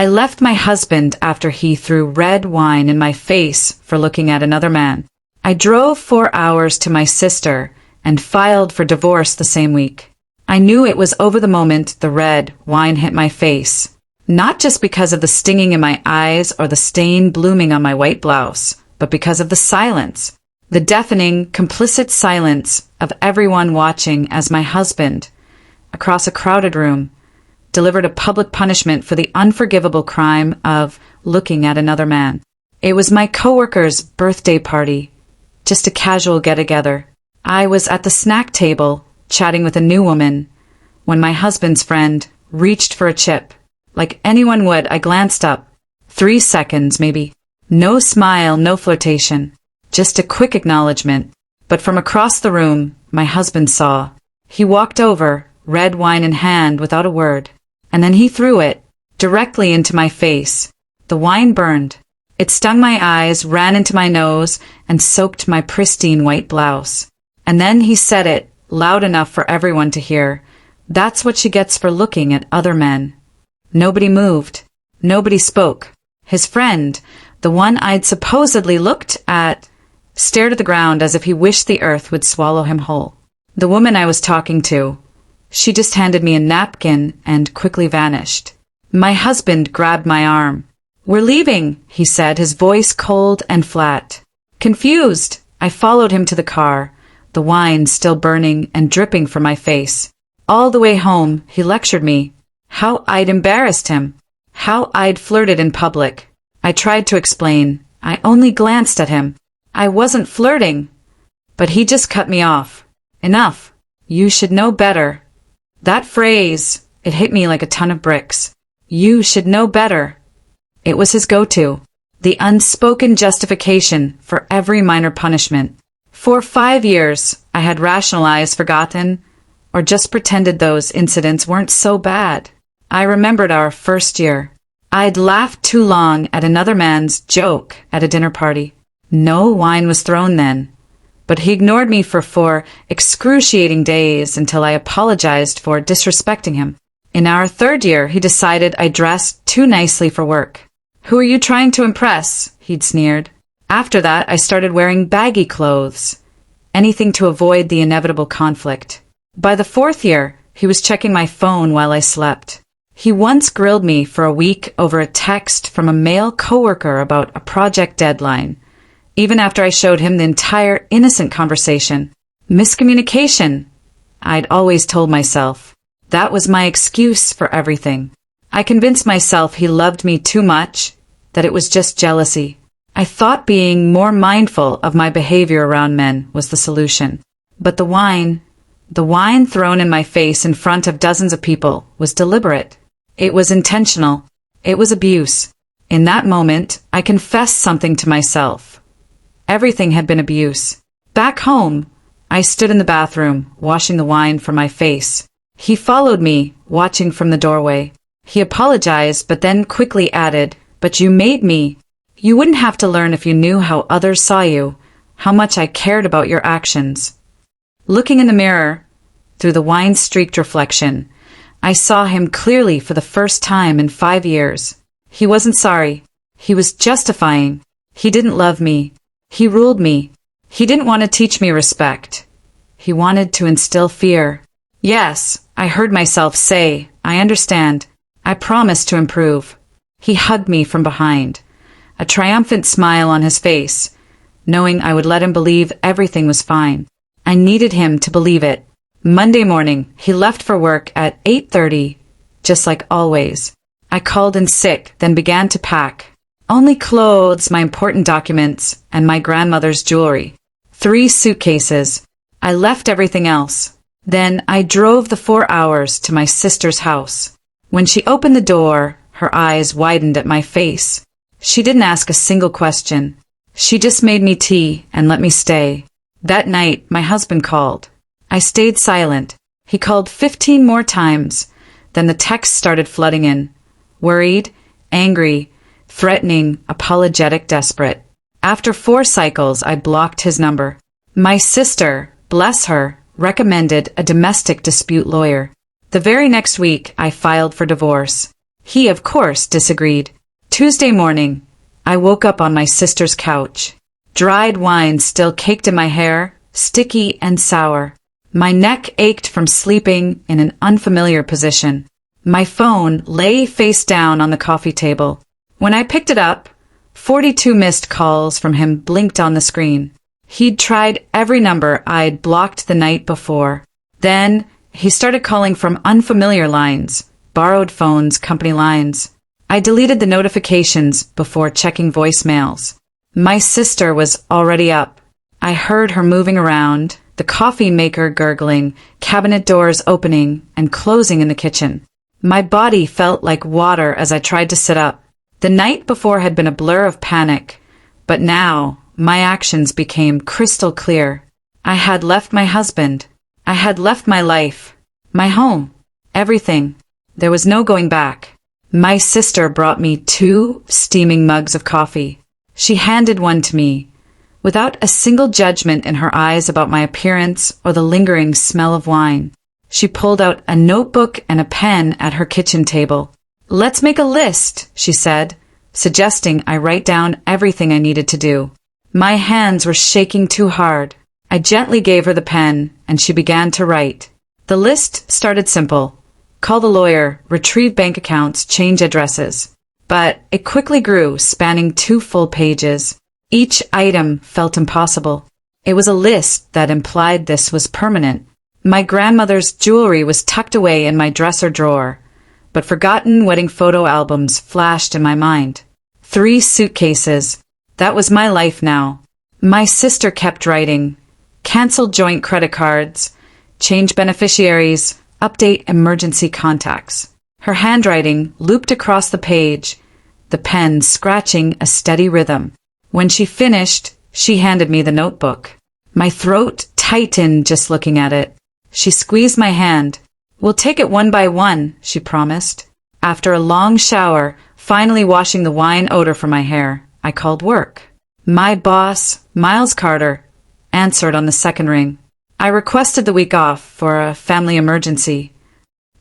I left my husband after he threw red wine in my face for looking at another man. I drove 4 hours to my sister and filed for divorce the same week. I knew it was over the moment the red wine hit my face, not just because of the stinging in my eyes or the stain blooming on my white blouse, but because of the silence, the deafening, complicit silence of everyone watching as my husband, across a crowded room, delivered a public punishment for the unforgivable crime of looking at another man. It was my coworker's birthday party, just a casual get-together. I was at the snack table, chatting with a new woman, when my husband's friend reached for a chip. Like anyone would, I glanced up. 3 seconds, maybe. No smile, no flirtation. Just a quick acknowledgement. But from across the room, my husband saw. He walked over, red wine in hand, without a word. And then he threw it, directly into my face. The wine burned. It stung my eyes, ran into my nose, and soaked my pristine white blouse. And then he said it, loud enough for everyone to hear. That's what she gets for looking at other men. Nobody moved. Nobody spoke. His friend, the one I'd supposedly looked at, stared at the ground as if he wished the earth would swallow him whole. The woman I was talking to, she just handed me a napkin and quickly vanished. My husband grabbed my arm. "We're leaving," he said, his voice cold and flat. Confused, I followed him to the car, the wine still burning and dripping from my face. All the way home, he lectured me. How I'd embarrassed him. How I'd flirted in public. I tried to explain. I only glanced at him. I wasn't flirting. But he just cut me off. "Enough. You should know better." That phrase, it hit me like a ton of bricks. You should know better. It was his go-to. The unspoken justification for every minor punishment. For 5 years, I had rationalized, forgotten, or just pretended those incidents weren't so bad. I remembered our first year. I'd laughed too long at another man's joke at a dinner party. No wine was thrown then. But he ignored me for 4 excruciating days until I apologized for disrespecting him. In our 3rd year, he decided I dressed too nicely for work. "Who are you trying to impress?" he'd sneered. After that, I started wearing baggy clothes. Anything to avoid the inevitable conflict. By the 4th year, he was checking my phone while I slept. He once grilled me for a week over a text from a male coworker about a project deadline, even after I showed him the entire innocent conversation. Miscommunication, I'd always told myself. That was my excuse for everything. I convinced myself he loved me too much, that it was just jealousy. I thought being more mindful of my behavior around men was the solution. But the wine thrown in my face in front of dozens of people, was deliberate. It was intentional. It was abuse. In that moment, I confessed something to myself. Everything had been abuse. Back home, I stood in the bathroom, washing the wine from my face. He followed me, watching from the doorway. He apologized, but then quickly added, "But you made me. You wouldn't have to learn if you knew how others saw you, how much I cared about your actions." Looking in the mirror, through the wine-streaked reflection, I saw him clearly for the first time in 5 years. He wasn't sorry. He was justifying. He didn't love me. He ruled me. He didn't want to teach me respect. He wanted to instill fear. "Yes," I heard myself say, "I understand. I promise to improve." He hugged me from behind, a triumphant smile on his face, knowing I would let him believe everything was fine. I needed him to believe it. Monday morning, he left for work at 8:30, just like always. I called in sick, then began to pack. Only clothes, my important documents, and my grandmother's jewelry. 3 suitcases. I left everything else. Then I drove the 4 hours to my sister's house. When she opened the door, her eyes widened at my face. She didn't ask a single question. She just made me tea and let me stay. That night, my husband called. I stayed silent. He called 15 more times. Then the texts started flooding in. Worried, angry, threatening, apologetic, desperate. After 4 cycles, I blocked his number. My sister, bless her, recommended a domestic dispute lawyer. The very next week, I filed for divorce. He, of course, disagreed. Tuesday morning, I woke up on my sister's couch. Dried wine still caked in my hair, sticky and sour. My neck ached from sleeping in an unfamiliar position. My phone lay face down on the coffee table. When I picked it up, 42 missed calls from him blinked on the screen. He'd tried every number I'd blocked the night before. Then, he started calling from unfamiliar lines, borrowed phones, company lines. I deleted the notifications before checking voicemails. My sister was already up. I heard her moving around, the coffee maker gurgling, cabinet doors opening and closing in the kitchen. My body felt like water as I tried to sit up. The night before had been a blur of panic, but now my actions became crystal clear. I had left my husband. I had left my life, my home, everything. There was no going back. My sister brought me 2 steaming mugs of coffee. She handed one to me, without a single judgment in her eyes about my appearance or the lingering smell of wine. She pulled out a notebook and a pen at her kitchen table. "Let's make a list," she said, suggesting I write down everything I needed to do. My hands were shaking too hard. I gently gave her the pen, and she began to write. The list started simple. Call the lawyer, retrieve bank accounts, change addresses. But it quickly grew, spanning 2 full pages. Each item felt impossible. It was a list that implied this was permanent. My grandmother's jewelry was tucked away in my dresser drawer, but forgotten wedding photo albums flashed in my mind. 3 suitcases. That was my life now. My sister kept writing. Cancel joint credit cards, change beneficiaries, update emergency contacts. Her handwriting looped across the page, the pen scratching a steady rhythm. When she finished, she handed me the notebook. My throat tightened just looking at it. She squeezed my hand. "We'll take it one by one," she promised. After a long shower, finally washing the wine odor from my hair, I called work. My boss, Miles Carter, answered on the second ring. I requested the week off for a family emergency.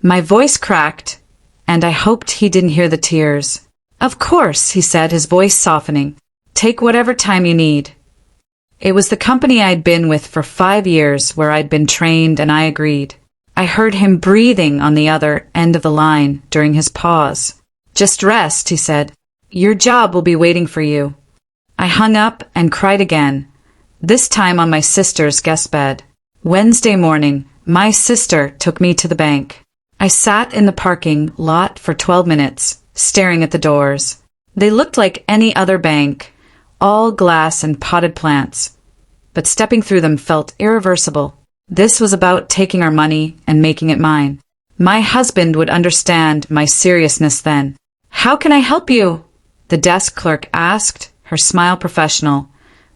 My voice cracked, and I hoped he didn't hear the tears. "Of course," he said, his voice softening. "Take whatever time you need." It was the company I'd been with for 5 years where I'd been trained, and I agreed. I heard him breathing on the other end of the line during his pause. "Just rest," he said. "Your job will be waiting for you." I hung up and cried again, this time on my sister's guest bed. Wednesday morning, my sister took me to the bank. I sat in the parking lot for 12 minutes, staring at the doors. They looked like any other bank, all glass and potted plants, but stepping through them felt irreversible. This was about taking our money and making it mine. My husband would understand my seriousness then. "How can I help you?" the desk clerk asked, her smile professional,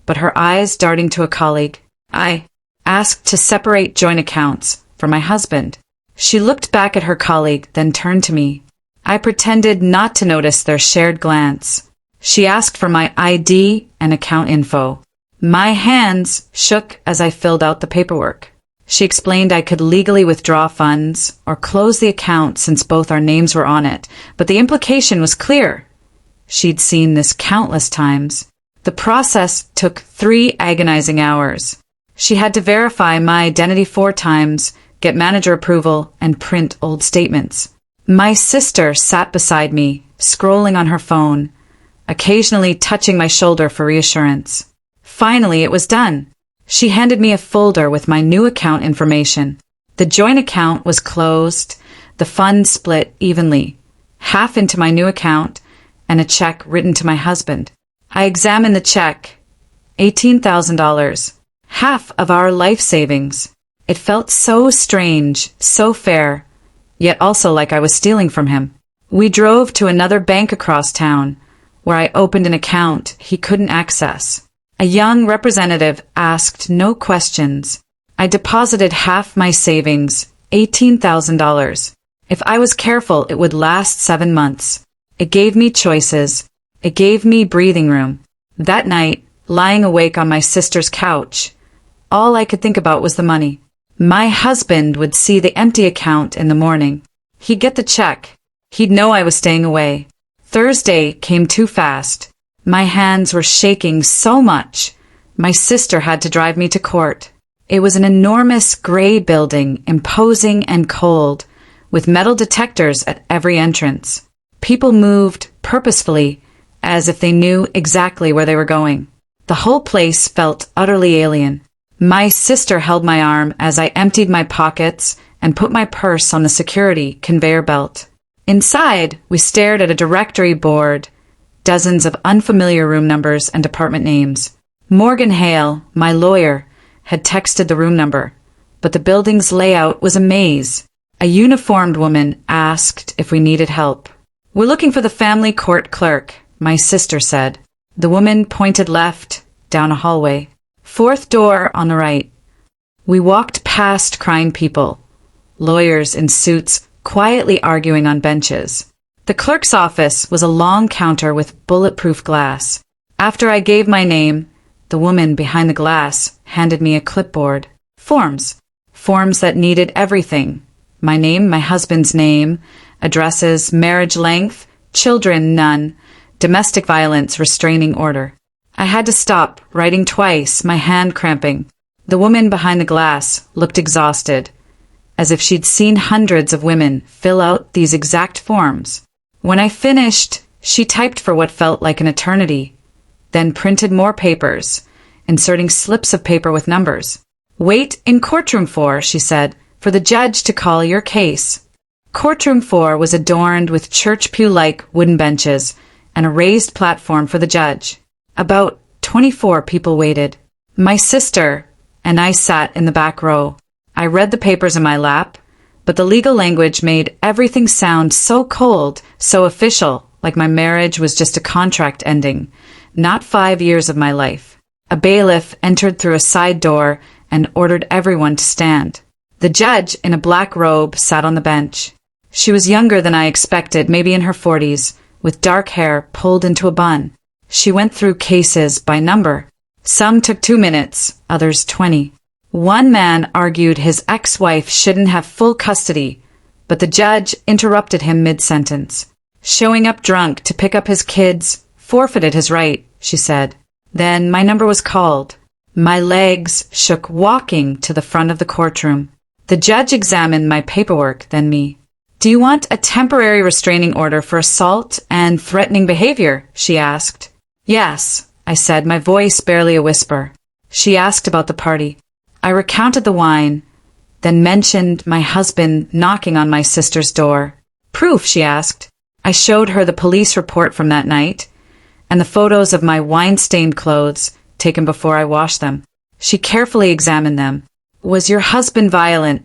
but her eyes darting to a colleague. I asked to separate joint accounts for my husband. She looked back at her colleague, then turned to me. I pretended not to notice their shared glance. She asked for my ID and account info. My hands shook as I filled out the paperwork. She explained I could legally withdraw funds or close the account since both our names were on it, but the implication was clear. She'd seen this countless times. The process took 3 agonizing hours. She had to verify my identity 4 times, get manager approval, and print old statements. My sister sat beside me, scrolling on her phone, occasionally touching my shoulder for reassurance. Finally, it was done. She handed me a folder with my new account information. The joint account was closed, the funds split evenly, half into my new account and a check written to my husband. I examined the check. $18,000, half of our life savings. It felt so strange, so fair, yet also like I was stealing from him. We drove to another bank across town, where I opened an account he couldn't access. A young representative asked no questions. I deposited half my savings, $18,000. If I was careful, it would last 7 months. It gave me choices. It gave me breathing room. That night, lying awake on my sister's couch, all I could think about was the money. My husband would see the empty account in the morning. He'd get the check. He'd know I was staying away. Thursday came too fast. My hands were shaking so much. My sister had to drive me to court. It was an enormous gray building, imposing and cold, with metal detectors at every entrance. People moved purposefully, as if they knew exactly where they were going. The whole place felt utterly alien. My sister held my arm as I emptied my pockets and put my purse on the security conveyor belt. Inside, we stared at a directory board, dozens of unfamiliar room numbers and department names. Morgan Hale, my lawyer, had texted the room number, but the building's layout was a maze. A uniformed woman asked if we needed help. "We're looking for the family court clerk," my sister said. The woman pointed left, down a hallway. "Fourth door on the right." We walked past crying people, lawyers in suits quietly arguing on benches. The clerk's office was a long counter with bulletproof glass. After I gave my name, the woman behind the glass handed me a clipboard. Forms. Forms that needed everything. My name, my husband's name, addresses, marriage length, children, none, domestic violence, restraining order. I had to stop, writing twice, my hand cramping. The woman behind the glass looked exhausted, as if she'd seen hundreds of women fill out these exact forms. When I finished, she typed for what felt like an eternity, then printed more papers, inserting slips of paper with numbers. "Wait in courtroom 4, she said, "for the judge to call your case." Courtroom 4 was adorned with church pew-like wooden benches and a raised platform for the judge. About 24 people waited. My sister and I sat in the back row. I read the papers in my lap, but the legal language made everything sound so cold, so official, like my marriage was just a contract ending, not 5 years of my life. A bailiff entered through a side door and ordered everyone to stand. The judge, in a black robe, sat on the bench. She was younger than I expected, maybe in her 40s, with dark hair pulled into a bun. She went through cases by number. Some took 2 minutes, others 20. One man argued his ex-wife shouldn't have full custody, but the judge interrupted him mid-sentence. "Showing up drunk to pick up his kids forfeited his right," she said. Then my number was called. My legs shook walking to the front of the courtroom. The judge examined my paperwork, then me. "Do you want a temporary restraining order for assault and threatening behavior?" she asked. "Yes," I said, my voice barely a whisper. She asked about the party. I recounted the wine, then mentioned my husband knocking on my sister's door. "Proof?" she asked. I showed her the police report from that night, and the photos of my wine-stained clothes taken before I washed them. She carefully examined them. "Was your husband violent?"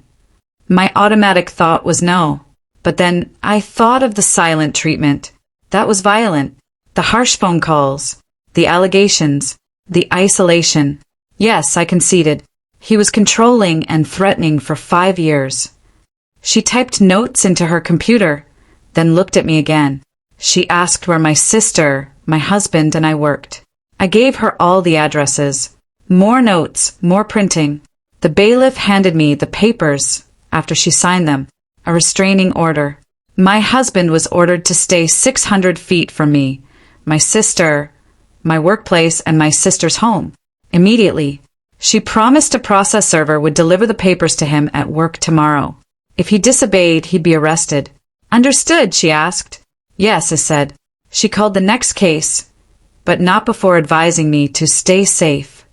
My automatic thought was no, but then I thought of the silent treatment. That was violent. The harsh phone calls, the allegations, the isolation. Yes, I conceded. He was controlling and threatening for 5 years. She typed notes into her computer, then looked at me again. She asked where my sister, my husband, and I worked. I gave her all the addresses. More notes, more printing. The bailiff handed me the papers after she signed them. A restraining order. My husband was ordered to stay 600 feet from me, my sister, my workplace, and my sister's home. Immediately. She promised a process server would deliver the papers to him at work tomorrow. If he disobeyed, he'd be arrested. "Understood?" she asked. "Yes," I said. She called the next case, but not before advising me to stay safe.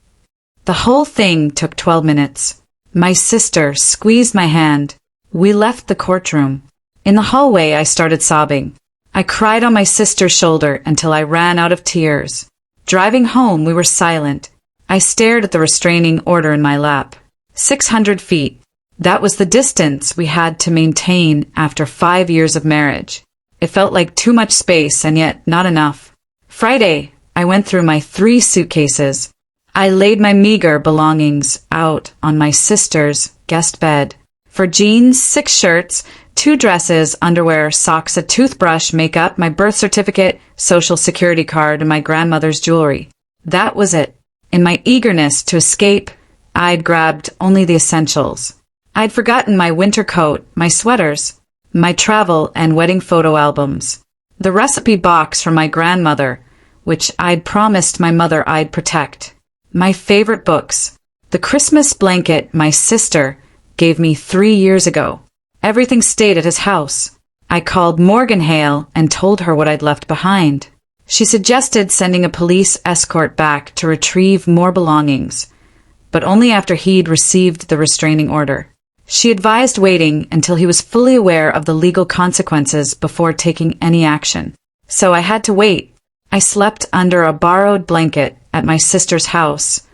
The whole thing took 12 minutes. My sister squeezed my hand. We left the courtroom. In the hallway, I started sobbing. I cried on my sister's shoulder until I ran out of tears. Driving home, we were silent. I stared at the restraining order in my lap. 600 feet. That was the distance we had to maintain after 5 years of marriage. It felt like too much space and yet not enough. Friday, I went through my 3 suitcases. I laid my meager belongings out on my sister's guest bed. For jeans, 6 shirts, 2 dresses, underwear, socks, a toothbrush, makeup, my birth certificate, social security card, and my grandmother's jewelry. That was it. In my eagerness to escape, I'd grabbed only the essentials. I'd forgotten my winter coat, my sweaters. my travel and wedding photo albums, the recipe box from my grandmother, which I'd promised my mother I'd protect, my favorite books, the Christmas blanket my sister gave me 3 years ago. Everything stayed at his house. I called Morgan Hale and told her what I'd left behind. She suggested sending a police escort back to retrieve more belongings, but only after he'd received the restraining order. She advised waiting until he was fully aware of the legal consequences before taking any action. So I had to wait. I slept under a borrowed blanket at my sister's house,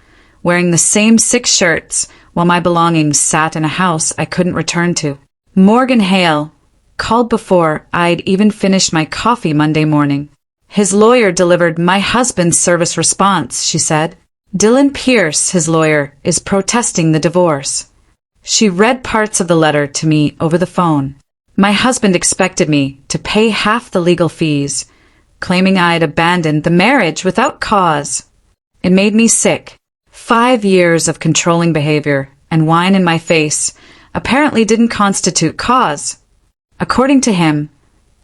wearing the same 6 shirts while my belongings sat in a house I couldn't return to. Morgan Hale called before I'd even finished my coffee Monday morning. His lawyer delivered my husband's service response, she said. Dylan Pierce, his lawyer, is protesting the divorce. She read parts of the letter to me over the phone. My husband expected me to pay half the legal fees, claiming I'd abandoned the marriage without cause. It made me sick. 5 years of controlling behavior and wine in my face apparently didn't constitute cause. According to him,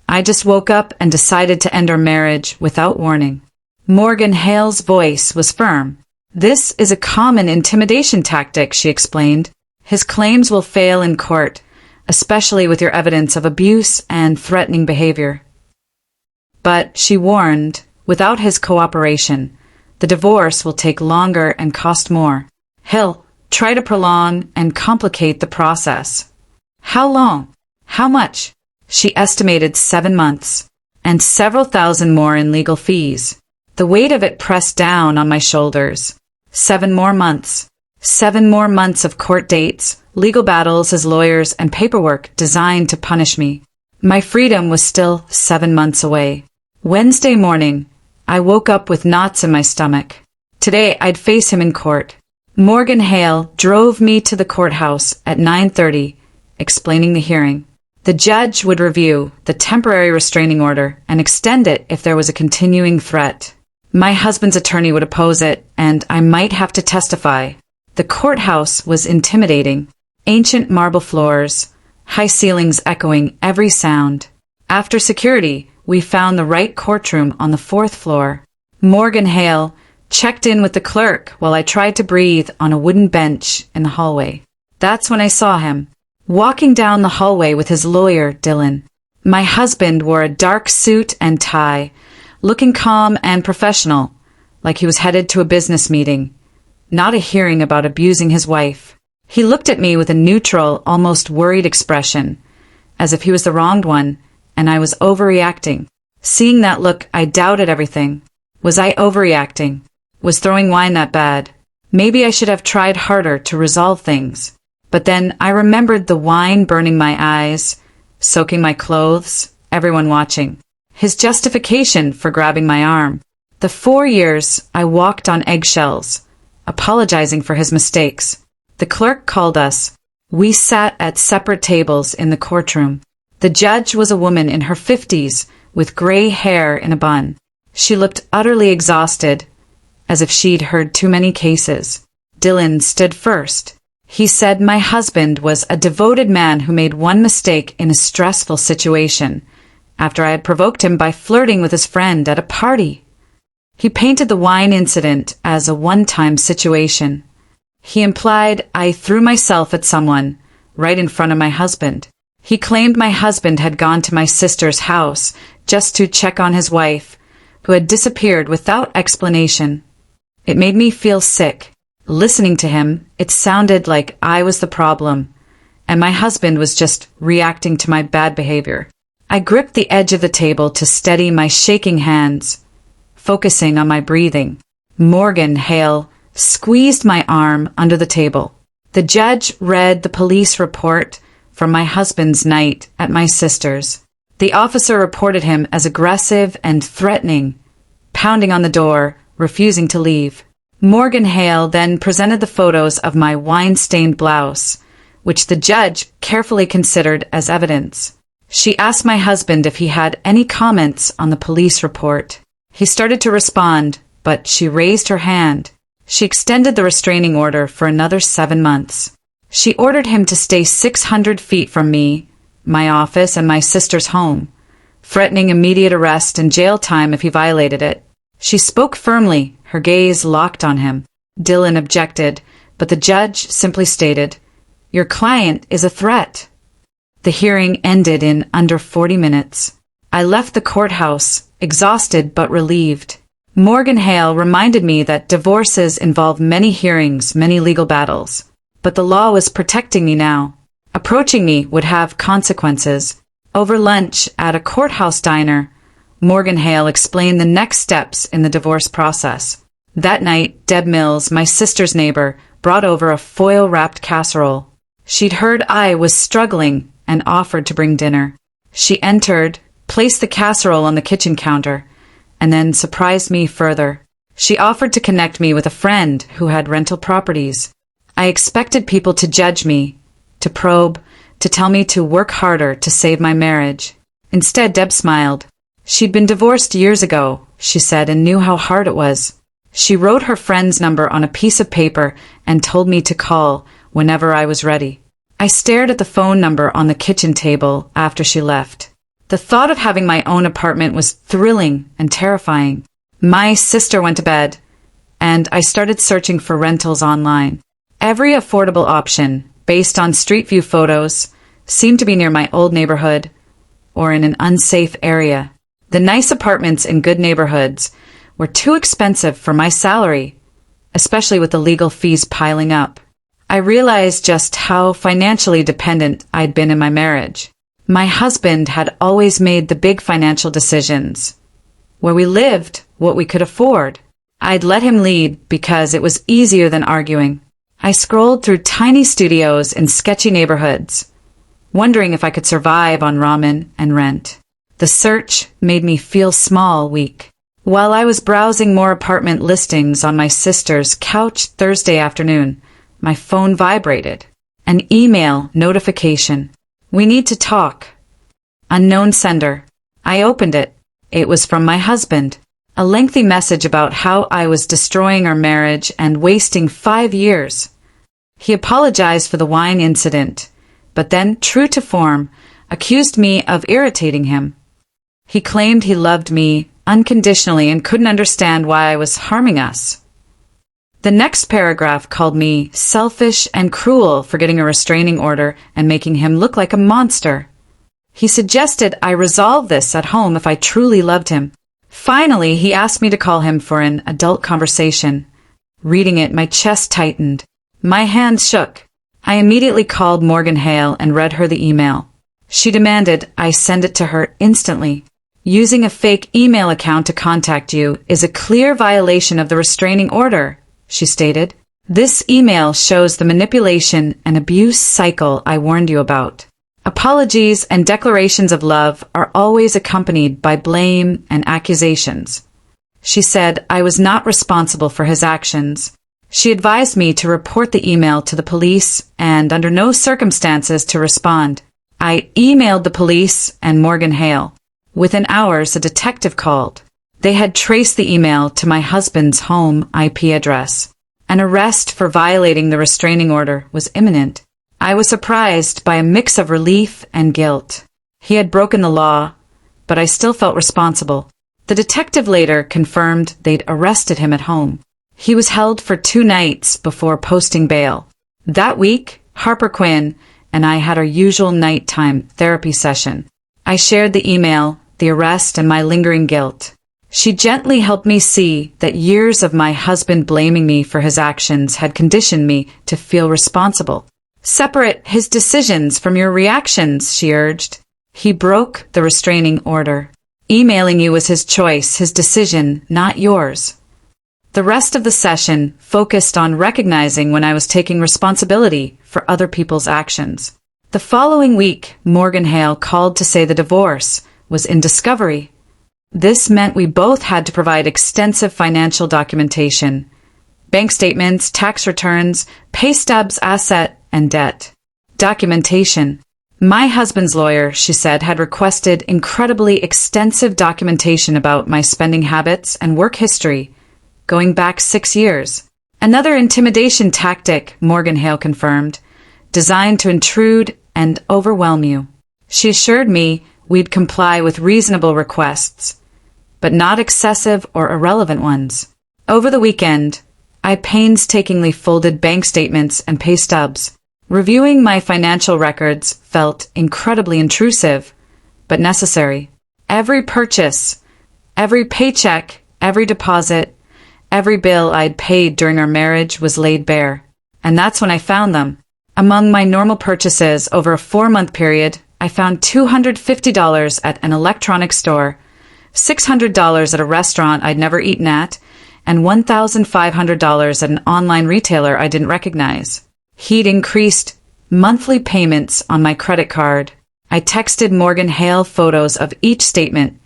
I just woke up and decided to end our marriage without warning. Morgan Hale's voice was firm. This is a common intimidation tactic, she explained. His claims will fail in court, especially with your evidence of abuse and threatening behavior. But, she warned, without his cooperation, the divorce will take longer and cost more. He'll try to prolong and complicate the process. How long? How much? She estimated 7 months, and several thousand more in legal fees. The weight of it pressed down on my shoulders. 7 more months. 7 more months of court dates, legal battles as lawyers, and paperwork designed to punish me. My freedom was still 7 months away. Wednesday morning, I woke up with knots in my stomach. Today, I'd face him in court. Morgan Hale drove me to the courthouse at 9:30, explaining the hearing. The judge would review the temporary restraining order and extend it if there was a continuing threat. My husband's attorney would oppose it, and I might have to testify. The courthouse was intimidating. Ancient marble floors, high ceilings echoing every sound. After security, we found the right courtroom on the 4th floor. Morgan Hale checked in with the clerk while I tried to breathe on a wooden bench in the hallway. That's when I saw him, walking down the hallway with his lawyer, Dylan. My husband wore a dark suit and tie, looking calm and professional, like he was headed to a business meeting, not a hearing about abusing his wife. He looked at me with a neutral, almost worried expression, as if he was the wronged one, and I was overreacting. Seeing that look, I doubted everything. Was I overreacting? Was throwing wine that bad? Maybe I should have tried harder to resolve things. But then I remembered the wine burning my eyes, soaking my clothes, everyone watching. His justification for grabbing my arm. The 4 years I walked on eggshells, apologizing for his mistakes. The clerk called us. We sat at separate tables in the courtroom. The judge was a woman in her 50s with gray hair in a bun. She looked utterly exhausted, as if she'd heard too many cases. Dylan stood first. He said my husband was a devoted man who made one mistake in a stressful situation, after I had provoked him by flirting with his friend at a party. He painted the wine incident as a one-time situation. He implied I threw myself at someone right in front of my husband. He claimed my husband had gone to my sister's house just to check on his wife, who had disappeared without explanation. It made me feel sick. Listening to him, it sounded like I was the problem, and my husband was just reacting to my bad behavior. I gripped the edge of the table to steady my shaking hands, focusing on my breathing. Morgan Hale squeezed my arm under the table. The judge read the police report from my husband's night at my sister's. The officer reported him as aggressive and threatening, pounding on the door, refusing to leave. Morgan Hale then presented the photos of my wine-stained blouse, which the judge carefully considered as evidence. She asked my husband if he had any comments on the police report. He started to respond, but she raised her hand. She extended the restraining order for another 7 months. She ordered him to stay 600 feet from me my office, and my sister's home, threatening immediate arrest and jail time if he violated it. She spoke firmly, her gaze locked on him. Dylan objected, but the judge simply stated, "Your client is a threat." The hearing ended in under 40 minutes. I left the courthouse, exhausted but relieved. Morgan Hale reminded me that divorces involve many hearings, many legal battles. But the law was protecting me now. Approaching me would have consequences. Over lunch at a courthouse diner, Morgan Hale explained the next steps in the divorce process. That night, Deb Mills, my sister's neighbor, brought over a foil-wrapped casserole. She'd heard I was struggling and offered to bring dinner. She entered, placed the casserole on the kitchen counter, and then surprised me further. She offered to connect me with a friend who had rental properties. I expected people to judge me, to probe, to tell me to work harder to save my marriage. Instead, Deb smiled. She'd been divorced years ago, she said, and knew how hard it was. She wrote her friend's number on a piece of paper and told me to call whenever I was ready. I stared at the phone number on the kitchen table after she left. The thought of having my own apartment was thrilling and terrifying. My sister went to bed, and I started searching for rentals online. Every affordable option, based on Street View photos, seemed to be near my old neighborhood or in an unsafe area. The nice apartments in good neighborhoods were too expensive for my salary, especially with the legal fees piling up. I realized just how financially dependent I'd been in my marriage. My husband had always made the big financial decisions. Where we lived, what we could afford. I'd let him lead because it was easier than arguing. I scrolled through tiny studios in sketchy neighborhoods, wondering if I could survive on ramen and rent. The search made me feel small, weak. While I was browsing more apartment listings on my sister's couch Thursday afternoon, my phone vibrated. An email notification. "We need to talk." Unknown sender. I opened it. It was from my husband. A lengthy message about how I was destroying our marriage and wasting 5 years. He apologized for the wine incident, but then, true to form, accused me of irritating him. He claimed he loved me unconditionally and couldn't understand why I was harming us. The next paragraph called me selfish and cruel for getting a restraining order and making him look like a monster. He suggested I resolve this at home if I truly loved him. Finally, he asked me to call him for an adult conversation. Reading it, my chest tightened. My hands shook. I immediately called Morgan Hale and read her the email. She demanded I send it to her instantly. "Using a fake email account to contact you is a clear violation of the restraining order," she stated. "This email shows the manipulation and abuse cycle I warned you about. Apologies and declarations of love are always accompanied by blame and accusations." She said I was not responsible for his actions. She advised me to report the email to the police and under no circumstances to respond. I emailed the police and Morgan Hale. Within hours, a detective called. They had traced the email to my husband's home IP address. An arrest for violating the restraining order was imminent. I was surprised by a mix of relief and guilt. He had broken the law, but I still felt responsible. The detective later confirmed they'd arrested him at home. He was held for 2 nights before posting bail. That week, Harper Quinn and I had our usual nighttime therapy session. I shared the email, the arrest, and my lingering guilt. She gently helped me see that years of my husband blaming me for his actions had conditioned me to feel responsible. "Separate his decisions from your reactions," she urged. "He broke the restraining order. Emailing you was his choice, his decision, not yours." The rest of the session focused on recognizing when I was taking responsibility for other people's actions. The following week, Morgan Hale called to say the divorce was in discovery. This meant we both had to provide extensive financial documentation. Bank statements, tax returns, pay stubs, asset, and debt. Documentation. My husband's lawyer, she said, had requested incredibly extensive documentation about my spending habits and work history, going back 6 years. Another intimidation tactic, Morgan Hale confirmed, designed to intrude and overwhelm you. She assured me we'd comply with reasonable requests, but not excessive or irrelevant ones. Over the weekend, I painstakingly folded bank statements and pay stubs. Reviewing my financial records felt incredibly intrusive, but necessary. Every purchase, every paycheck, every deposit, every bill I'd paid during our marriage was laid bare. And that's when I found them. Among my normal purchases over a 4-month period, I found $250 at an electronics store, $600 at a restaurant I'd never eaten at, and $1,500 at an online retailer I didn't recognize. He'd increased monthly payments on my credit card. I texted Morgan Hale photos of each statement,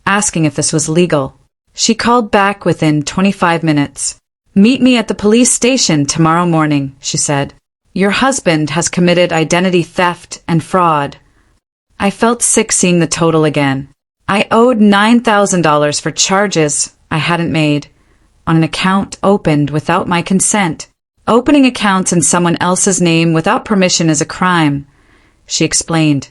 asking if this was legal. She called back within 25 minutes. "Meet me at the police station tomorrow morning," she said. "Your husband has committed identity theft and fraud." I felt sick seeing the total again. I owed $9,000 for charges I hadn't made on an account opened without my consent. Opening accounts in someone else's name without permission is a crime, she explained,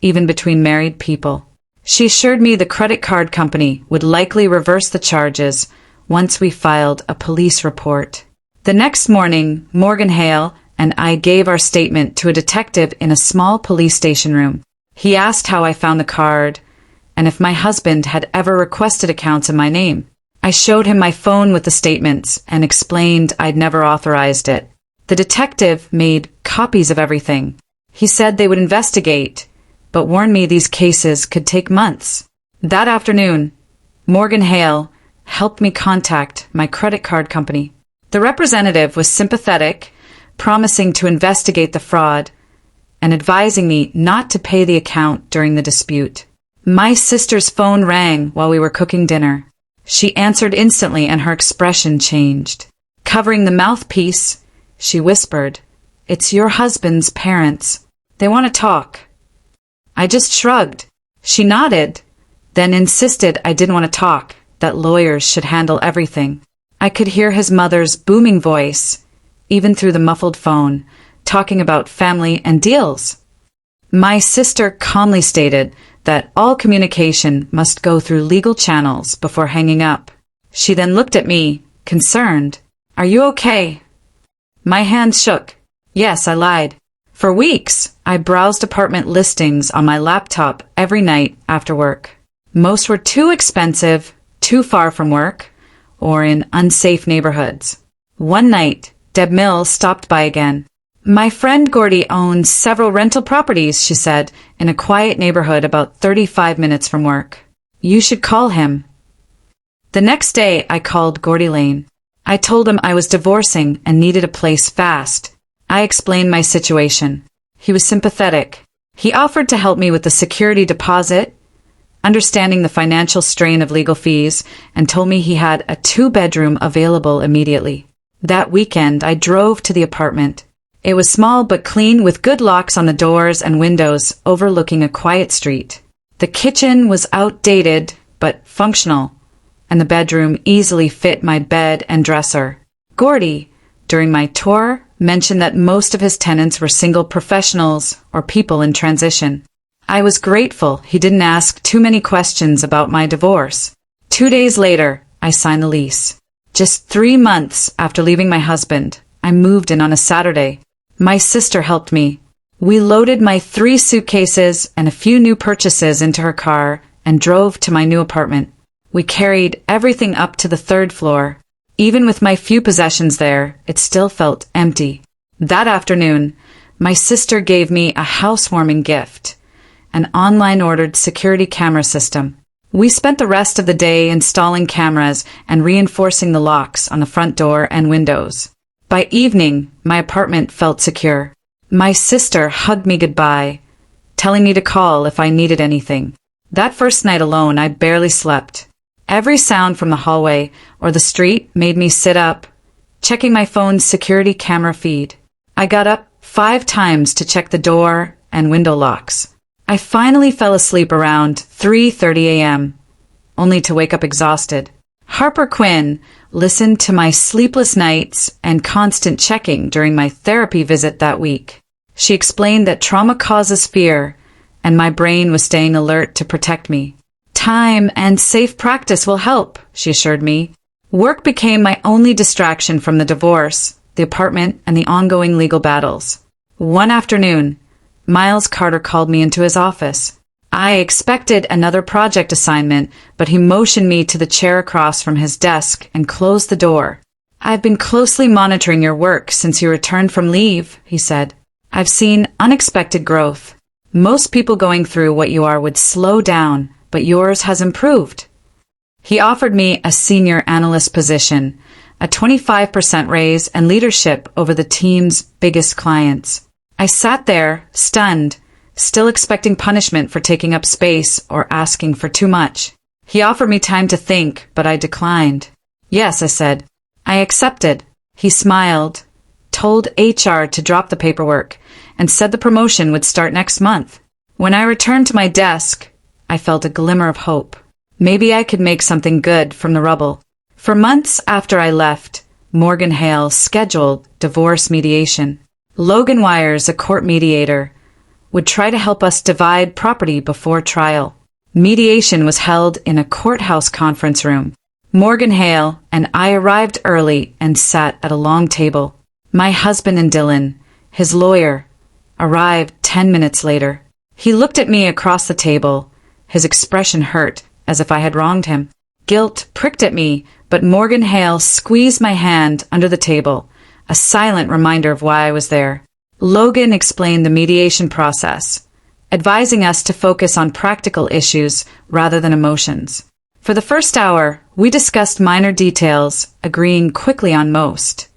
even between married people. She assured me the credit card company would likely reverse the charges once we filed a police report. The next morning, Morgan Hale and I gave our statement to a detective in a small police station room. He asked how I found the card and if my husband had ever requested accounts in my name. I showed him my phone with the statements and explained I'd never authorized it. The detective made copies of everything. He said they would investigate, but warned me these cases could take months. That afternoon, Morgan Hale helped me contact my credit card company. The representative was sympathetic, promising to investigate the fraud and advising me not to pay the account during the dispute. My sister's phone rang while we were cooking dinner. She answered instantly and her expression changed. Covering the mouthpiece, she whispered, "It's your husband's parents. They want to talk." I just shrugged. She nodded, then insisted I didn't want to talk, that lawyers should handle everything. I could hear his mother's booming voice, even through the muffled phone, talking about family and deals. My sister calmly stated that all communication must go through legal channels before hanging up. She then looked at me, concerned. "Are you okay?" My hands shook. Yes, I lied. For weeks, I browsed apartment listings on my laptop every night after work. Most were too expensive, too far from work, or in unsafe neighborhoods. One night, Deb Mills stopped by again. "My friend Gordy owns several rental properties," she said, "in a quiet neighborhood about 35 minutes from work. You should call him." The next day, I called Gordy Lane. I told him I was divorcing and needed a place fast. I explained my situation. He was sympathetic. He offered to help me with the security deposit, understanding the financial strain of legal fees, and told me he had a 2-bedroom available immediately. That weekend, I drove to the apartment. It was small but clean, with good locks on the doors and windows overlooking a quiet street. The kitchen was outdated but functional, and the bedroom easily fit my bed and dresser. Gordy, during my tour, mentioned that most of his tenants were single professionals or people in transition. I was grateful he didn't ask too many questions about my divorce. 2 days later, I signed the lease. Just 3 months after leaving my husband, I moved in on a Saturday. My sister helped me. We loaded my 3 suitcases and a few new purchases into her car and drove to my new apartment. We carried everything up to the 3rd floor. Even with my few possessions there, it still felt empty. That afternoon, my sister gave me a housewarming gift, an online-ordered security camera system. We spent the rest of the day installing cameras and reinforcing the locks on the front door and windows. By evening, my apartment felt secure. My sister hugged me goodbye, telling me to call if I needed anything. That first night alone, I barely slept. Every sound from the hallway or the street made me sit up, checking my phone's security camera feed. I got up 5 times to check the door and window locks. I finally fell asleep around 3:30 a.m., only to wake up exhausted. Harper Quinn listened to my sleepless nights and constant checking during my therapy visit that week. She explained that trauma causes fear and my brain was staying alert to protect me. Time and safe practice will help, she assured me. Work became my only distraction from the divorce, the apartment, and the ongoing legal battles. One afternoon, Miles Carter called me into his office. I expected another project assignment, but he motioned me to the chair across from his desk and closed the door. I've been closely monitoring your work since you returned from leave, he said. I've seen unexpected growth. Most people going through what you are would slow down, but yours has improved. He offered me a senior analyst position, a 25% raise, and leadership over the team's biggest clients. I sat there, stunned, still expecting punishment for taking up space or asking for too much. He offered me time to think, but I declined. Yes, I said. I accepted. He smiled, told HR to drop the paperwork, and said the promotion would start next month. When I returned to my desk, I felt a glimmer of hope. Maybe I could make something good from the rubble. For months after I left, Morgan Hale scheduled divorce mediation. Logan Wires, a court mediator, would try to help us divide property before trial. Mediation was held in a courthouse conference room. Morgan Hale and I arrived early and sat at a long table. My husband and Dylan, his lawyer, arrived 10 minutes later. He looked at me across the table, his expression hurt, as if I had wronged him. Guilt pricked at me, but Morgan Hale squeezed my hand under the table, a silent reminder of why I was there. Logan explained the mediation process, advising us to focus on practical issues rather than emotions. For the first hour, we discussed minor details, agreeing quickly on most.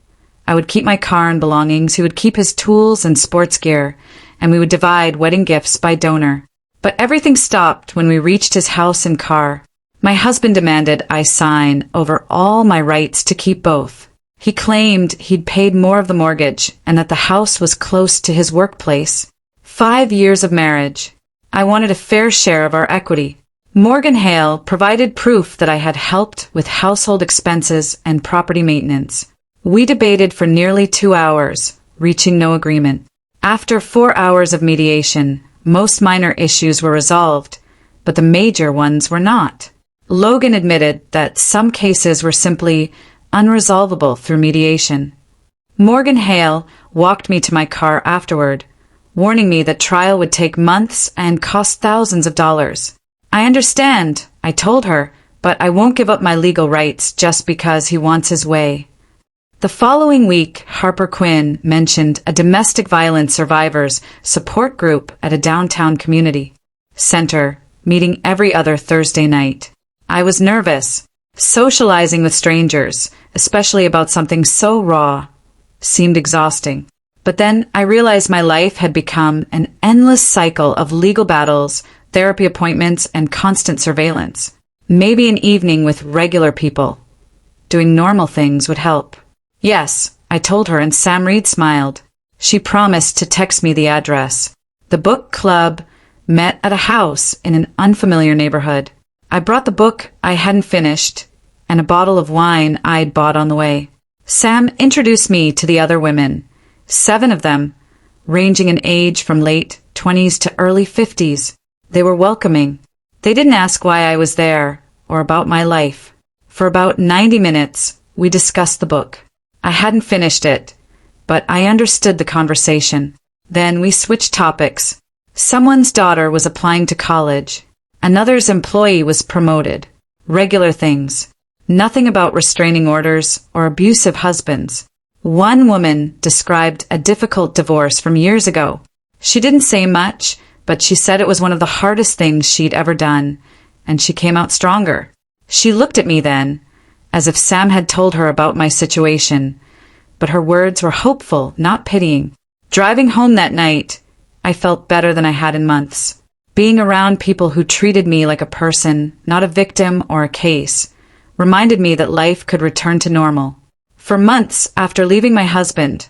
I would keep my car and belongings, he would keep his tools and sports gear, and we would divide wedding gifts by donor. But everything stopped when we reached his house and car. My husband demanded I sign over all my rights to keep both. He claimed he'd paid more of the mortgage and that the house was close to his workplace. 5 years of marriage. I wanted a fair share of our equity. Morgan Hale provided proof that I had helped with household expenses and property maintenance. We debated for nearly 2 hours, reaching no agreement. After 4 hours of mediation, most minor issues were resolved, but the major ones were not. Logan admitted that some cases were simply unresolvable through mediation. Morgan Hale walked me to my car afterward, warning me that trial would take months and cost thousands of dollars. I understand, I told her, but I won't give up my legal rights just because he wants his way. The following week, Harper Quinn mentioned a domestic violence survivors support group at a downtown community center, meeting every other Thursday night. I was nervous. Socializing with strangers, especially about something so raw, seemed exhausting. But then I realized my life had become an endless cycle of legal battles, therapy appointments, and constant surveillance. Maybe an evening with regular people, doing normal things, would help. Yes, I told her, and Sam Reed smiled. She promised to text me the address. The book club met at a house in an unfamiliar neighborhood. I brought the book I hadn't finished and a bottle of wine I'd bought on the way. Sam introduced me to the other women, 7 of them, ranging in age from late 20s to early 50s. They were welcoming. They didn't ask why I was there or about my life. For about 90 minutes, we discussed the book. I hadn't finished it, but I understood the conversation. Then we switched topics. Someone's daughter was applying to college. Another's employee was promoted. Regular things. Nothing about restraining orders or abusive husbands. One woman described a difficult divorce from years ago. She didn't say much, but she said it was one of the hardest things she'd ever done, and she came out stronger. She looked at me then, as if Sam had told her about my situation, but her words were hopeful, not pitying. Driving home that night, I felt better than I had in months. Being around people who treated me like a person, not a victim or a case, reminded me that life could return to normal. For months after leaving my husband,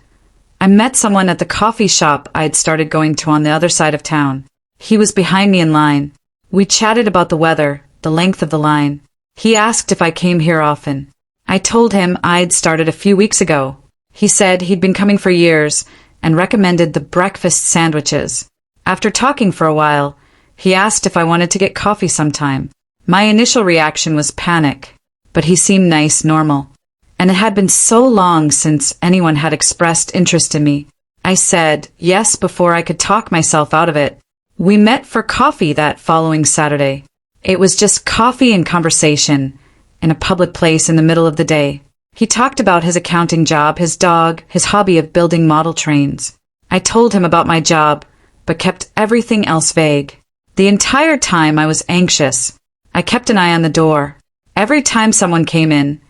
I met someone at the coffee shop I'd started going to on the other side of town. He was behind me in line. We chatted about the weather, the length of the line. He asked if I came here often. I told him I'd started a few weeks ago. He said he'd been coming for years and recommended the breakfast sandwiches. After talking for a while, He asked if I wanted to get coffee sometime. My initial reaction was panic, but he seemed nice, normal. And it had been so long since anyone had expressed interest in me. I said yes before I could talk myself out of it. We met for coffee that following Saturday. It was just coffee and conversation in a public place in the middle of the day. He talked about his accounting job, his dog, his hobby of building model trains. I told him about my job, but kept everything else vague. The entire time I was anxious. I kept an eye on the door. Every time someone came in,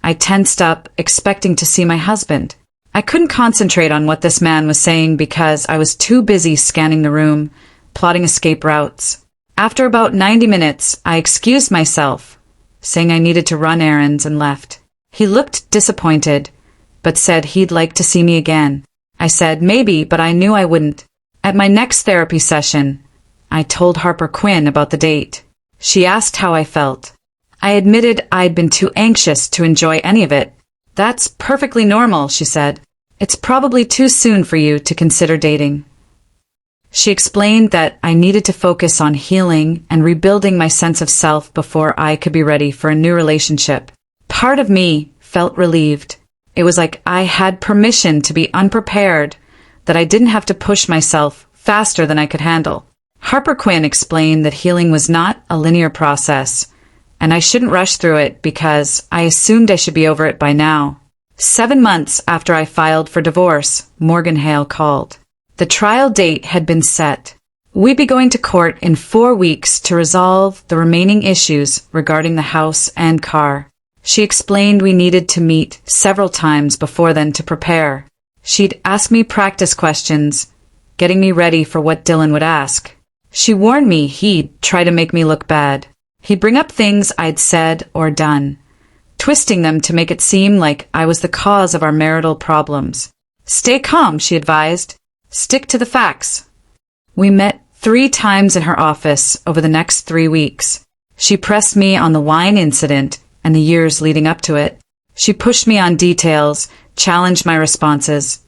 I tensed up, expecting to see my husband. I couldn't concentrate on what this man was saying because I was too busy scanning the room, plotting escape routes. After about 90 minutes, I excused myself, saying I needed to run errands, and left. He looked disappointed, but said he'd like to see me again. I said maybe, but I knew I wouldn't. At my next therapy session, I told Harper Quinn about the date. She asked how I felt. I admitted I'd been too anxious to enjoy any of it. That's perfectly normal, she said. It's probably too soon for you to consider dating. She explained that I needed to focus on healing and rebuilding my sense of self before I could be ready for a new relationship. Part of me felt relieved. It was like I had permission to be unprepared, that I didn't have to push myself faster than I could handle. Harper Quinn explained that healing was not a linear process, and I shouldn't rush through it because I assumed I should be over it by now. 7 months after I filed for divorce, Morgan Hale called. The trial date had been set. We'd be going to court in 4 weeks to resolve the remaining issues regarding the house and car. She explained we needed to meet several times before then to prepare. She'd ask me practice questions, getting me ready for what Dylan would ask. She warned me he'd try to make me look bad. He'd bring up things I'd said or done, twisting them to make it seem like I was the cause of our marital problems. Stay calm, she advised. Stick to the facts. We met 3 times in her office over the next 3 weeks. She pressed me on the wine incident and the years leading up to it. She pushed me on details, challenged my responses,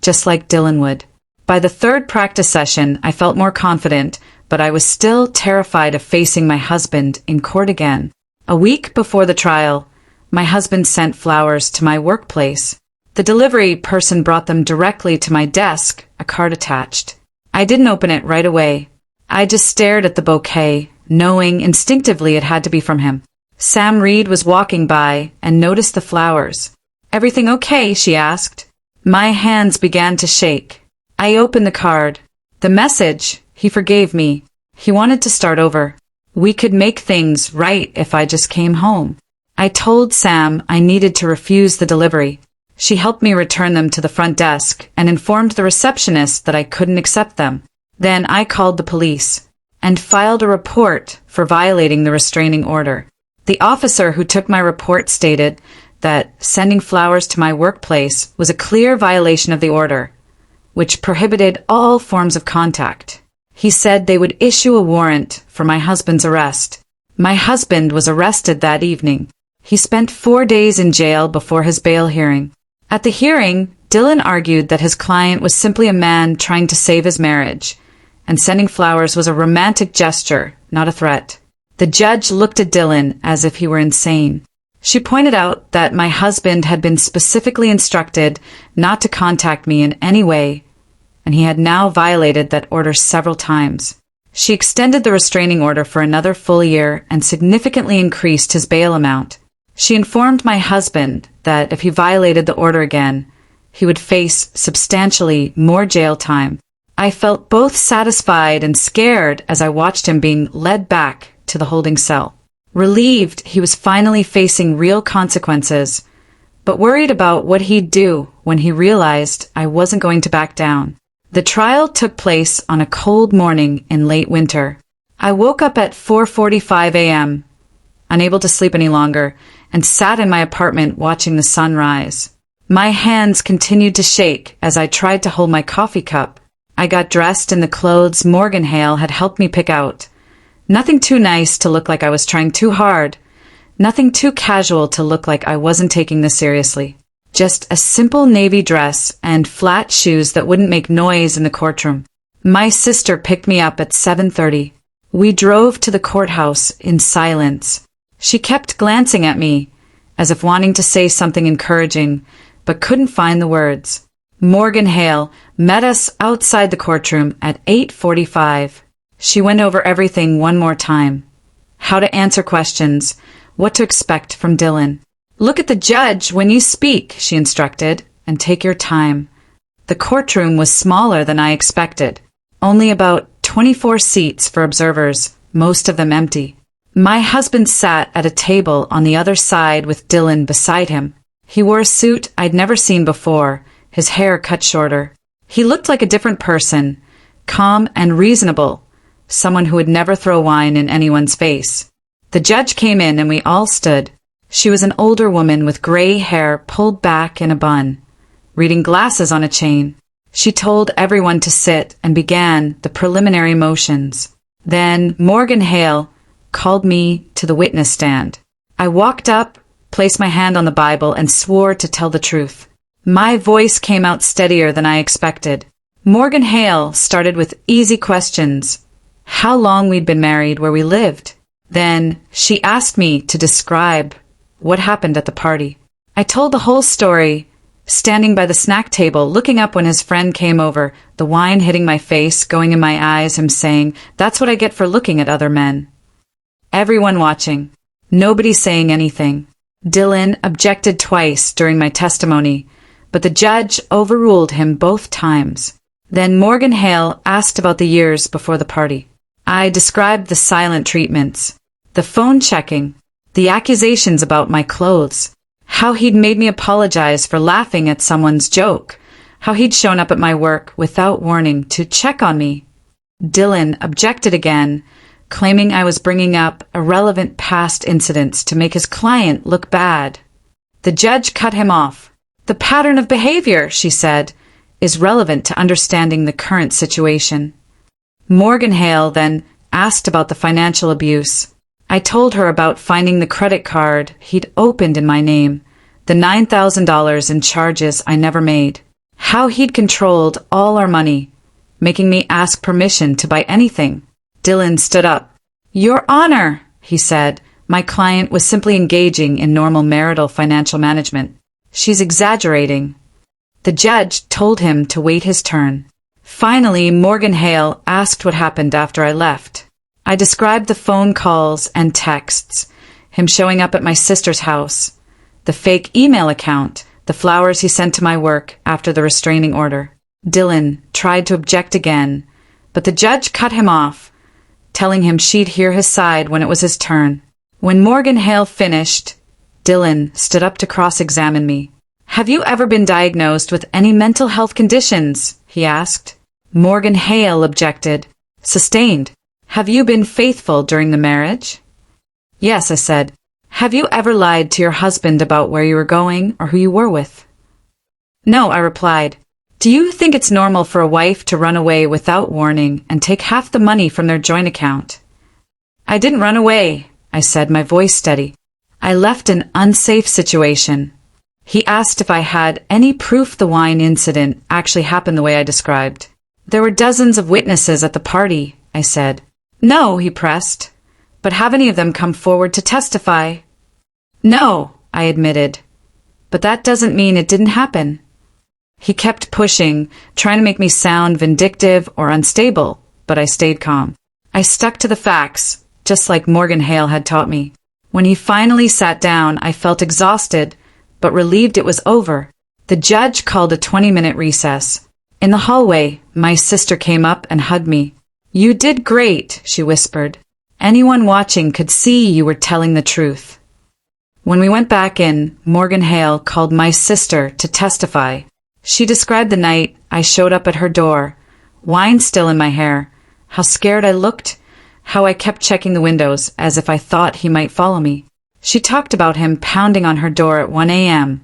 just like Dylan would. By the 3rd practice session, I felt more confident, but I was still terrified of facing my husband in court again. A week before the trial, my husband sent flowers to my workplace. The delivery person brought them directly to my desk, a card attached. I didn't open it right away. I just stared at the bouquet, knowing instinctively it had to be from him. Sam Reed was walking by and noticed the flowers. "Everything okay?" she asked. My hands began to shake. I opened the card. The message: he forgave me. He wanted to start over. We could make things right if I just came home. I told Sam I needed to refuse the delivery. She helped me return them to the front desk and informed the receptionist that I couldn't accept them. Then I called the police and filed a report for violating the restraining order. The officer who took my report stated that sending flowers to my workplace was a clear violation of the order, which prohibited all forms of contact. He said they would issue a warrant for my husband's arrest. My husband was arrested that evening. He spent 4 days in jail before his bail hearing. At the hearing, Dylan argued that his client was simply a man trying to save his marriage, and sending flowers was a romantic gesture, not a threat. The judge looked at Dylan as if he were insane. She pointed out that my husband had been specifically instructed not to contact me in any way, and he had now violated that order several times. She extended the restraining order for another full year and significantly increased his bail amount. She informed my husband that if he violated the order again, he would face substantially more jail time. I felt both satisfied and scared as I watched him being led back to the holding cell. Relieved he was finally facing real consequences, but worried about what he'd do when he realized I wasn't going to back down. The trial took place on a cold morning in late winter. I woke up at 4:45 a.m., unable to sleep any longer, and sat in my apartment watching the sun rise. My hands continued to shake as I tried to hold my coffee cup. I got dressed in the clothes Morgan Hale had helped me pick out. Nothing too nice to look like I was trying too hard. Nothing too casual to look like I wasn't taking this seriously. Just a simple navy dress and flat shoes that wouldn't make noise in the courtroom. My sister picked me up at 7:30. We drove to the courthouse in silence. She kept glancing at me, as if wanting to say something encouraging, but couldn't find the words. Morgan Hale met us outside the courtroom at 8:45. She went over everything one more time. How to answer questions, what to expect from Dylan. Look at the judge when you speak, she instructed, and take your time. The courtroom was smaller than I expected. Only about 24 seats for observers, most of them empty. My husband sat at a table on the other side with Dylan beside him. He wore a suit I'd never seen before, his hair cut shorter. He looked like a different person, calm and reasonable, someone who would never throw wine in anyone's face. The judge came in and we all stood. She was an older woman with gray hair pulled back in a bun, reading glasses on a chain. She told everyone to sit and began the preliminary motions. Then Morgan Hale called me to the witness stand. I walked up, placed my hand on the Bible, and swore to tell the truth. My voice came out steadier than I expected. Morgan Hale started with easy questions. How long we'd been married, where we lived. Then she asked me to describe what happened at the party. I told the whole story, standing by the snack table, looking up when his friend came over, the wine hitting my face, going in my eyes, him saying, "That's what I get for looking at other men." Everyone watching. Nobody saying anything. Dylan objected twice during my testimony, but the judge overruled him both times. Then Morgan Hale asked about the years before the party. I described the silent treatments, the phone checking, the accusations about my clothes, how he'd made me apologize for laughing at someone's joke, how he'd shown up at my work without warning to check on me. Dylan objected again, claiming I was bringing up irrelevant past incidents to make his client look bad. The judge cut him off. The pattern of behavior, she said, is relevant to understanding the current situation. Morgan Hale then asked about the financial abuse. I told her about finding the credit card he'd opened in my name, the $9,000 in charges I never made, how he'd controlled all our money, making me ask permission to buy anything. Dylan stood up. "Your Honor," he said, "my client was simply engaging in normal marital financial management. She's exaggerating." The judge told him to wait his turn. Finally, Morgan Hale asked what happened after I left. I described the phone calls and texts, him showing up at my sister's house, the fake email account, the flowers he sent to my work after the restraining order. Dylan tried to object again, but the judge cut him off, telling him she'd hear his side when it was his turn. When Morgan Hale finished, Dylan stood up to cross-examine me. "Have you ever been diagnosed with any mental health conditions?" he asked. Morgan Hale objected. "Sustained. Have you been faithful during the marriage?" "Yes," I said. "Have you ever lied to your husband about where you were going or who you were with?" "No," I replied. "Do you think it's normal for a wife to run away without warning and take half the money from their joint account?" "I didn't run away," I said, my voice steady. "I left an unsafe situation." He asked if I had any proof the wine incident actually happened the way I described. "There were dozens of witnesses at the party," I said. "No," he pressed. "But have any of them come forward to testify?" "No," I admitted. "But that doesn't mean it didn't happen." He kept pushing, trying to make me sound vindictive or unstable, but I stayed calm. I stuck to the facts, just like Morgan Hale had taught me. When he finally sat down, I felt exhausted, but relieved it was over. The judge called a 20-minute recess. In the hallway, my sister came up and hugged me. "You did great," she whispered. "Anyone watching could see you were telling the truth." When we went back in, Morgan Hale called my sister to testify. She described the night I showed up at her door, wine still in my hair, how scared I looked, how I kept checking the windows as if I thought he might follow me. She talked about him pounding on her door at 1 a.m.,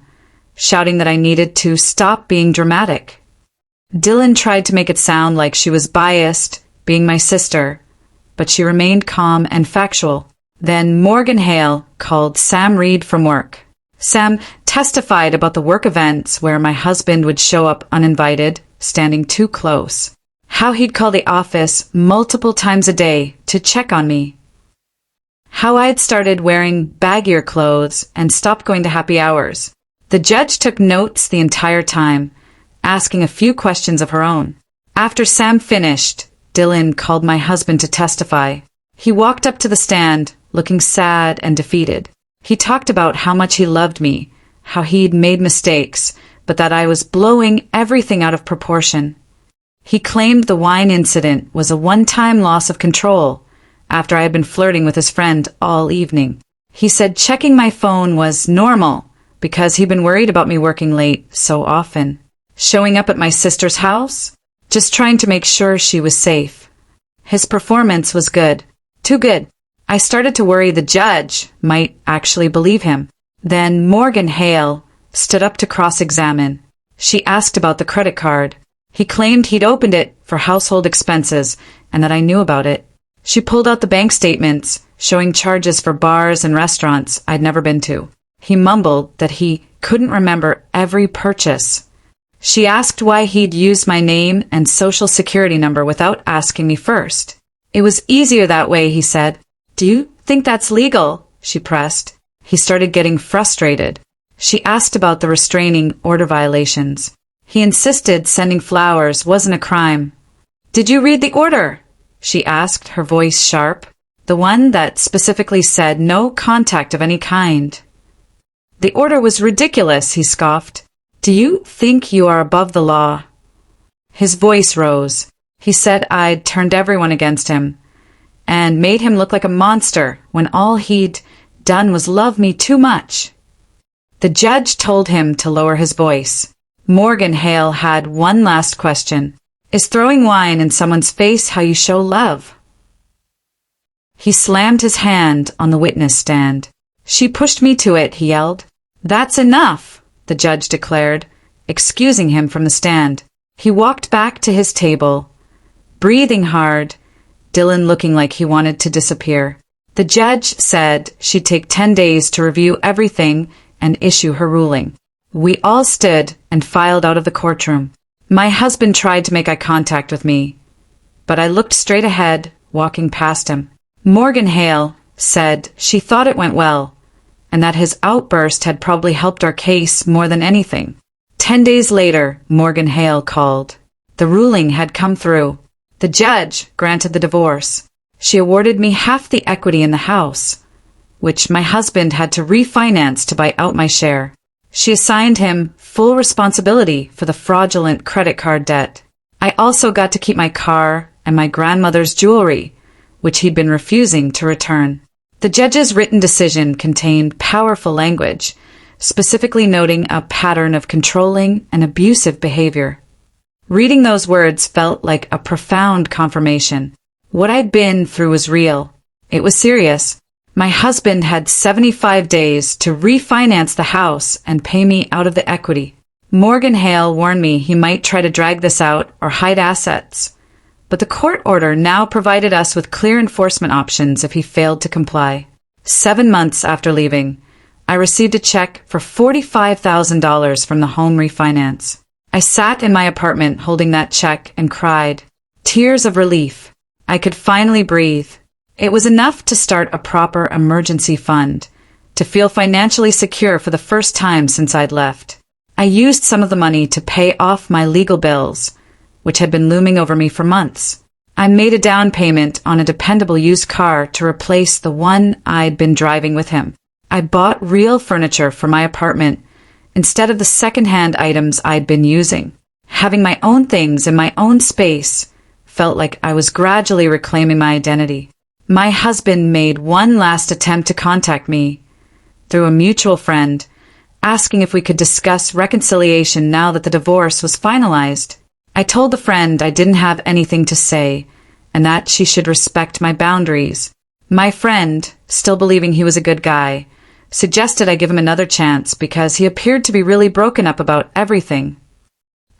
shouting that I needed to stop being dramatic. Dylan tried to make it sound like she was biased, being my sister, but she remained calm and factual. Then Morgan Hale called Sam Reed from work. Sam testified about the work events where my husband would show up uninvited, standing too close. how he'd call the office multiple times a day to check on me, how I had started wearing baggier clothes and stopped going to happy hours. The judge took notes the entire time, asking a few questions of her own. After Sam finished, Dylan called my husband to testify. He walked up to the stand, looking sad and defeated. He talked about how much he loved me, how he'd made mistakes, but that I was blowing everything out of proportion. He claimed the wine incident was a one-time loss of control after I had been flirting with his friend all evening. He said checking my phone was normal because he'd been worried about me working late so often. Showing up at my sister's house? Just trying to make sure she was safe. His performance was good. Too good. I started to worry the judge might actually believe him. Then Morgan Hale stood up to cross-examine. She asked about the credit card. He claimed he'd opened it for household expenses and that I knew about it. She pulled out the bank statements, showing charges for bars and restaurants I'd never been to. He mumbled that he couldn't remember every purchase. She asked why he'd used my name and social security number without asking me first. It was easier that way, he said. Do you think that's legal? She pressed. He started getting frustrated. She asked about the restraining order violations. He insisted sending flowers wasn't a crime. Did you read the order? She asked, her voice sharp. The one that specifically said no contact of any kind. The order was ridiculous, he scoffed. Do you think you are above the law? His voice rose. He said I'd turned everyone against him and made him look like a monster when all he'd done was love me too much. The judge told him to lower his voice. Morgan Hale had one last question. Is throwing wine in someone's face how you show love? He slammed his hand on the witness stand. She pushed me to it, he yelled. That's enough, the judge declared, excusing him from the stand. He walked back to his table, breathing hard, Dylan looking like he wanted to disappear. The judge said she'd take 10 days to review everything and issue her ruling. We all stood and filed out of the courtroom. My husband tried to make eye contact with me, but I looked straight ahead, walking past him. Morgan Hale said she thought it went well, and that his outburst had probably helped our case more than anything. 10 days later, Morgan Hale called. The ruling had come through. The judge granted the divorce. She awarded me half the equity in the house, which my husband had to refinance to buy out my share. She assigned him full responsibility for the fraudulent credit card debt. I also got to keep my car and my grandmother's jewelry, which he'd been refusing to return. The judge's written decision contained powerful language, specifically noting a pattern of controlling and abusive behavior. Reading those words felt like a profound confirmation. What I'd been through was real. It was serious. My husband had 75 days to refinance the house and pay me out of the equity. Morgan Hale warned me he might try to drag this out or hide assets, but the court order now provided us with clear enforcement options if he failed to comply. 7 months after leaving, I received a check for $45,000 from the home refinance. I sat in my apartment holding that check and cried. Tears of relief. I could finally breathe. It was enough to start a proper emergency fund, to feel financially secure for the first time since I'd left. I used some of the money to pay off my legal bills, which had been looming over me for months. I made a down payment on a dependable used car to replace the one I'd been driving with him. I bought real furniture for my apartment instead of the second-hand items I'd been using. Having my own things in my own space felt like I was gradually reclaiming my identity. My husband made one last attempt to contact me through a mutual friend, asking if we could discuss reconciliation now that the divorce was finalized. I told the friend I didn't have anything to say and that she should respect my boundaries. My friend, still believing he was a good guy, suggested I give him another chance because he appeared to be really broken up about everything.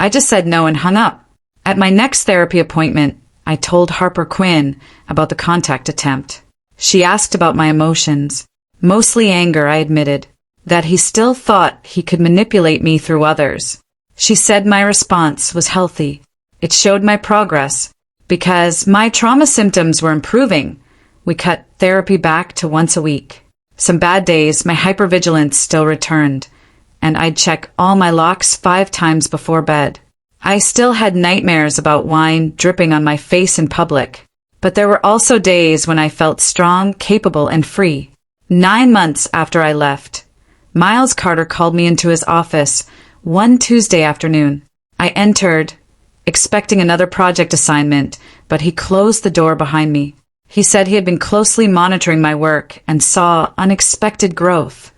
I just said no and hung up. At my next therapy appointment, I told Harper Quinn about the contact attempt. She asked about my emotions. Mostly anger, I admitted. That he still thought he could manipulate me through others. She said my response was healthy. It showed my progress. Because my trauma symptoms were improving, we cut therapy back to once a week. Some bad days, my hypervigilance still returned, and I'd check all my locks 5 times before bed. I still had nightmares about wine dripping on my face in public, but there were also days when I felt strong, capable, and free. 9 months after I left, Miles Carter called me into his office one Tuesday afternoon. I entered, expecting another project assignment, but he closed the door behind me. He said he had been closely monitoring my work and saw unexpected growth.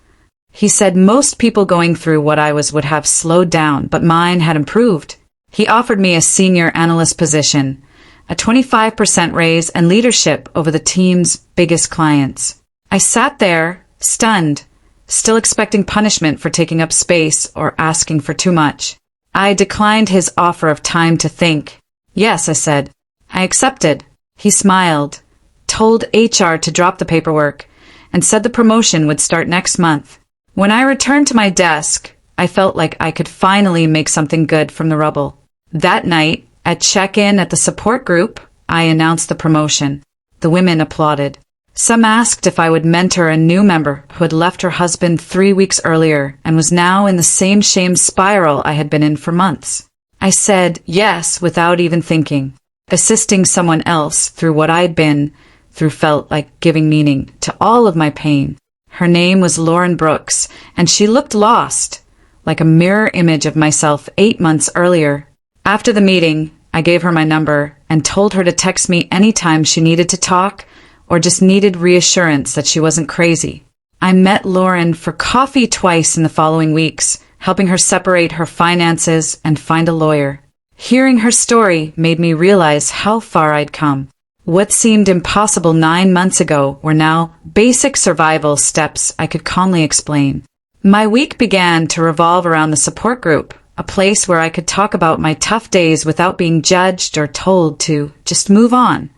He said most people going through what I was would have slowed down, but mine had improved. He offered me a senior analyst position, a 25% raise, and leadership over the team's biggest clients. I sat there, stunned, still expecting punishment for taking up space or asking for too much. I declined his offer of time to think. Yes, I said. I accepted. He smiled, told HR to drop the paperwork, and said the promotion would start next month. When I returned to my desk, I felt like I could finally make something good from the rubble. That night, at check-in at the support group, I announced the promotion. The women applauded. Some asked if I would mentor a new member who had left her husband 3 weeks earlier and was now in the same shame spiral I had been in for months. I said yes without even thinking. Assisting someone else through what I'd been through felt like giving meaning to all of my pain. Her name was Lauren Brooks, and she looked lost, like a mirror image of myself 8 months earlier. After the meeting, I gave her my number and told her to text me anytime she needed to talk or just needed reassurance that she wasn't crazy. I met Lauren for coffee twice in the following weeks, helping her separate her finances and find a lawyer. Hearing her story made me realize how far I'd come. What seemed impossible 9 months ago were now basic survival steps I could calmly explain. My week began to revolve around the support group, a place where I could talk about my tough days without being judged or told to just move on.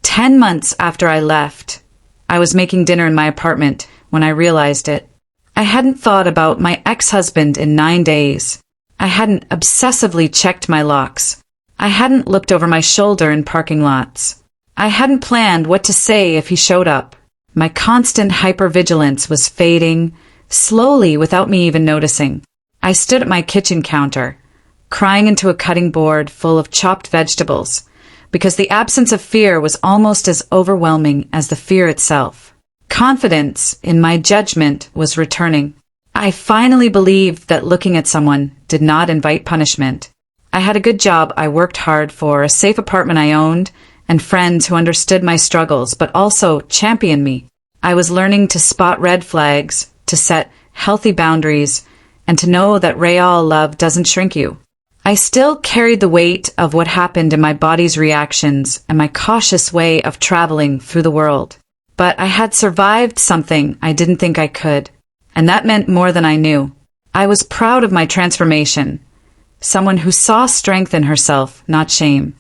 10 months after I left, I was making dinner in my apartment when I realized it. I hadn't thought about my ex-husband in 9 days. I hadn't obsessively checked my locks. I hadn't looked over my shoulder in parking lots. I hadn't planned what to say if he showed up. My constant hypervigilance was fading, slowly without me even noticing. I stood at my kitchen counter, crying into a cutting board full of chopped vegetables, because the absence of fear was almost as overwhelming as the fear itself. Confidence in my judgment was returning. I finally believed that looking at someone did not invite punishment. I had a good job I worked hard for, a safe apartment I owned, and friends who understood my struggles but also championed me. I was learning to spot red flags, to set healthy boundaries, and to know that real love doesn't shrink you. I still carried the weight of what happened in my body's reactions and my cautious way of traveling through the world. But I had survived something I didn't think I could, and that meant more than I knew. I was proud of my transformation, someone who saw strength in herself, not shame.